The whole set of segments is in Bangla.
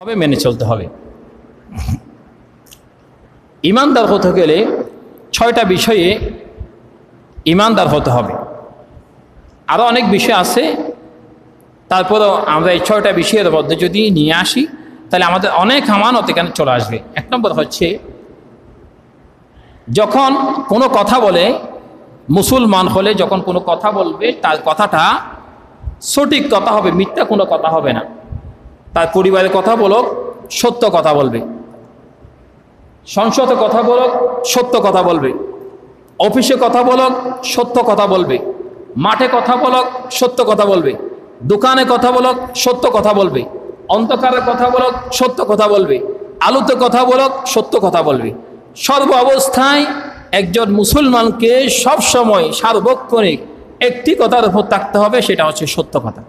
তবে মেনে চলতে হবে। ইমানদার হতে গেলে 6টা বিষয়ে ইমানদার হতে হবে। আরও অনেক বিষয় আছে, তারপরেও আমরা এই 6টা বিষয়ের মধ্যে যদি নিয়ে আসি তাহলে আমাদের অনেক আমানত এখানে চলে আসবে। 1 নম্বর হচ্ছে, যখন কোনো কথা বলে, মুসলমান হলে যখন কোনো কথা বলবে তার কথাটা সঠিক কথা হবে, মিথ্যা কোনো কথা হবে না। তার পরিবারের কথা বলুক, সত্য কথা বলবে। সংসদে কথা বলুক, সত্য কথা বলবে। অফিসে কথা বলুক, সত্য কথা বলবে। মাঠে কথা বলুক, সত্য কথা বলবে। দোকানে কথা বলুক, সত্য কথা বলবে। অন্ধকারে কথা বলুক, সত্য কথা বলবে। আলোতে কথা বলুক, সত্য কথা বলবে। সর্ব অবস্থায় একজন মুসলমানকে সবসময় সার্বক্ষণিক একটি কথার উপর থাকতে হবে, সেটা হচ্ছে সত্য কথা।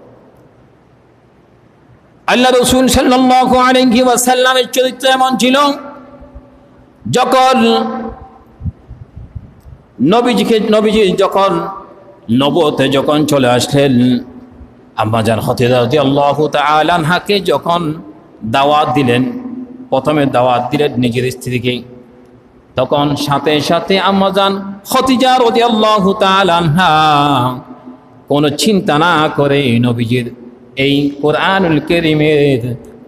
আল্লাহ রাসূল সাল্লাল্লাহু আলাইহি ওয়াসাল্লামের চরিত্র এমন ছিল, যখন নবীজি যখন নবুয়তে যখন চলে আসলেন, আম্মাজান খাদিজা রাদিয়াল্লাহু তাআলা আনহাকে যখন দাওয়াত দিলেন, প্রথমে দাওয়াত দিলেন নিজের স্ত্রীকে, তখন সাথে সাথে আম্মাজান খাদিজা রাদিয়াল্লাহু তাআলা আনহা কোনো চিন্তা না করে নবীজির এই কোরআনুল কারীমের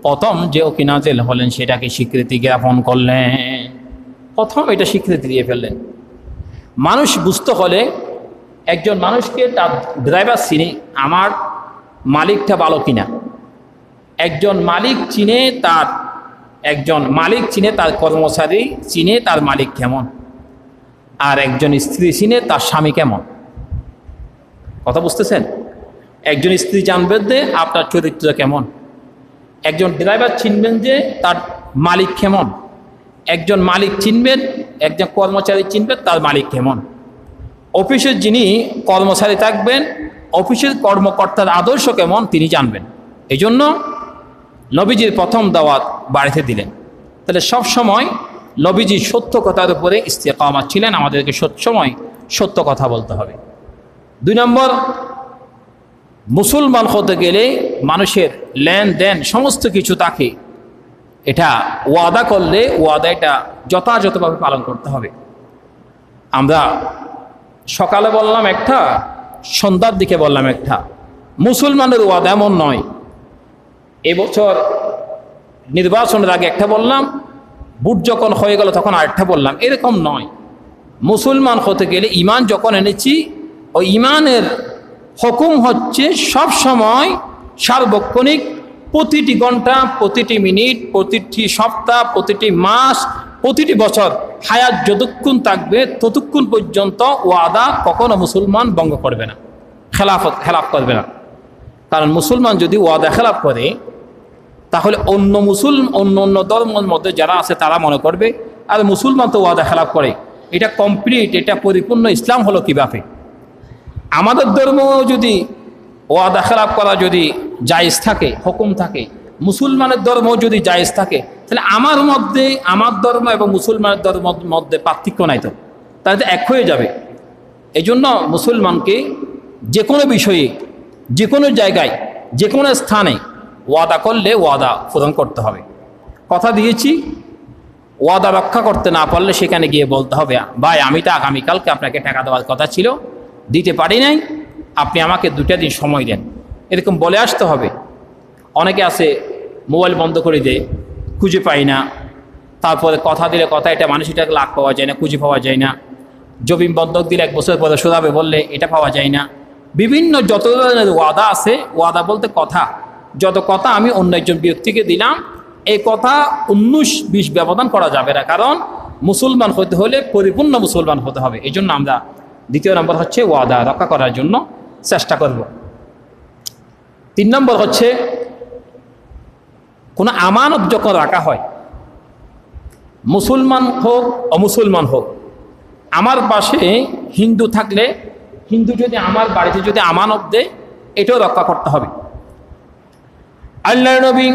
প্রথম যে ওকে নাযিল হলেন সেটাকে স্বীকৃতি জ্ঞাপন করলেন। প্রথম এটা স্বীকৃতি দিয়ে ফেললেন। মানুষ বুঝতে হলে একজন মানুষকে তার ড্রাইভার চিনে আমার মালিকটা ভালো কিনা, একজন মালিক চিনে তার কর্মচারী চিনে তার মালিক কেমন, আর একজন স্ত্রী চিনে তার স্বামী কেমন। কথা বুঝতেছেন? একজন স্ত্রী জানবেন যে আপনার চরিত্র কেমন, একজন ড্রাইভার চিনবেন যে তার মালিক কেমন, একজন মালিক চিনবেন, একজন কর্মচারী চিনবেন তার মালিক কেমন। অফিসের যিনি কর্মচারী থাকবেন, অফিসের কর্মকর্তার আদর্শ কেমন তিনি জানবেন। এই জন্য নবীজির প্রথম দাওয়াত বাড়িতে দিলেন। তাহলে সব সময় নবীজি সত্য কথার উপরে ইস্তেকামাত ছিলেন। আমাদেরকে সবসময় সত্য কথা বলতে হবে। 2 নম্বর, মুসলমান হতে গেলে মানুষের লেনদেন সমস্ত কিছু তাকে এটা ওয়াদা করলে ওয়াদা এটা যথাযথভাবে পালন করতে হবে। আমরা সকালে বললাম একটা, সন্ধ্যার দিকে বললাম একটা। মুসলমানের ওয়াদা এমন নয়, এবছর নির্বাচনের আগে একটা বললাম, ভোট যখন হয়ে গেল তখন আরেকটা বললাম, এরকম নয়। মুসলমান হতে গেলে ইমান যখন এনেছি, ওই ইমানের হুকুম হচ্ছে সব সময় সার্বক্ষণিক, প্রতিটি ঘন্টা, প্রতিটি মিনিট, প্রতিটি সপ্তাহ, প্রতিটি মাস, প্রতিটি বছর, হায়াত যতক্ষণ থাকবে ততক্ষণ পর্যন্ত ওয়াদা কখনো মুসলমান ভঙ্গ করবে না, খেলাফ করবে না। কারণ মুসলমান যদি ওয়াদা খেলাফ করে তাহলে অন্য ধর্মের মধ্যে যারা আছে তারা মনে করবে আর মুসলমান তো ওয়াদা খেলাফ করে, এটা কমপ্লিট, এটা পরিপূর্ণ ইসলাম হলো কীভাবে। আমাদের ধর্ম যদি ওয়াদা খেলাফ করা যদি জায়েজ থাকে, হুকুম থাকে, মুসলমানের ধর্ম যদি জায়েজ থাকে, তাহলে আমার ধর্ম এবং মুসলমানের ধর্মের মধ্যে পার্থক্য নাই, তো তাহলে এক হয়ে যাবে। এই জন্য মুসলমানকে যে কোনো বিষয়ে, যে কোনো জায়গায়, যে কোনো স্থানে ওয়াদা করলে ওয়াদা পূরণ করতে হবে। কথা দিয়েছি, ওয়াদা রক্ষা করতে না পারলে সেখানে গিয়ে বলতে হবে, ভাই আমি তো আগামীকালকে আপনাকে টাকা দেওয়ার কথা ছিল, দিতে পারি নাই, আপনি আমাকে 2টা দিন সময় দেন, এরকম বলে আসতে হবে। অনেকে আছে মোবাইল বন্ধ করে দেয়, খুঁজে পাই না, তারপরে কথা দিলে কথা এটা মানুষ এটাকে লাভ পাওয়া যায় না, খুঁজে পাওয়া যায় না। জমিন বন্ধক দিলে 1 বছর পরে শোধাবে বললে এটা পাওয়া যায় না। বিভিন্ন যত ধরনের ওয়াদা আছে, ওয়াদা বলতে কথা, যত কথা আমি অন্য একজন ব্যক্তিকে দিলাম, এই কথা 19-20 ব্যবধান করা যাবে না। কারণ মুসলমান হতে হলে পরিপূর্ণ মুসলমান হতে হবে। এই জন্য আমরা 2য় নম্বর হচ্ছে ওয়াদা রক্ষা করার জন্য চেষ্টা করব। 3 নম্বর হচ্ছে, কোনো আমানত যখন রাখা হয়, মুসলমান হোক অমুসলমান হোক, আমার পাশে হিন্দু থাকলে, হিন্দু যদি আমার বাড়িতে যদি আমানত দেয়, এটাও রক্ষা করতে হবে। আল্লাহর নবী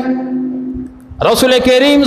রাসূল কারীম